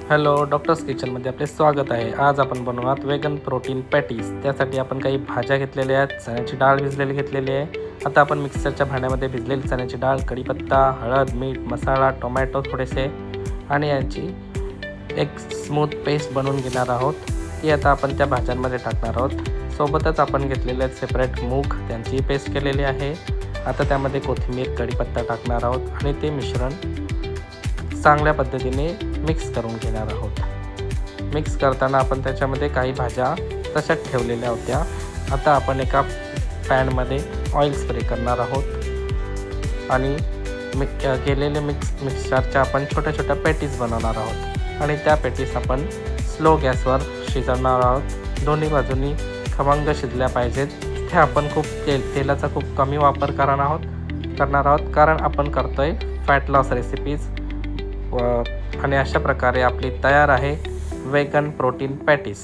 Hello, doctors किचनमध्ये आपले स्वागत आहे. आज आपण बनवणार वेगन प्रोटीन पॅटीस. त्यासाठी आपण काही भाज्या घेतलेल्या आहेत, चण्याची डाळ भिजलेली घेतलेली आहे. आता आपण मिक्सरच्या भांड्यामध्ये भिजलेली चण्याची डाळ, कढीपत्ता, हळद, मीठ, मसाला, टोमॅटो थोडेसे आणि याची एक स्मूथ पेस्ट बनवून घेणार आहोत. ती आता आपण त्या भाज्यांमध्ये टाकणार आहोत. सोबतच आपण घेतलेले आहेत सेपरेट मूग, त्यांची पेस्ट केलेली आहे. आता त्यामध्ये कोथिंबीर, कढीपत्ता टाकणार आहोत आणि ते मिश्रण चांगल्या पद्धतीने मिक्स करून घेणार आहोत. मिक्स करताना आपण त्याच्यामध्ये काही भाज्या तशाच ठेवलेल्या होत्या. आता आपण एका पॅनमध्ये ऑइल स्प्रे करणार आहोत आणि केलेले मिक्सचरच्या आपण छोट्या छोट्या पॅटीस बनवणार आहोत आणि त्या पॅटीस आपण स्लो गॅसवर शिजवणार आहोत. दोन्ही बाजूनी खमंग शिजल्या पाहिजेत. इथे आपण तेलाचा खूप कमी वापर करणार आहोत कारण आपण करतोय फॅट लॉस रेसिपीज आणि अशा प्रकारे आपली तयार आहे वेगन प्रोटीन पॅटीस.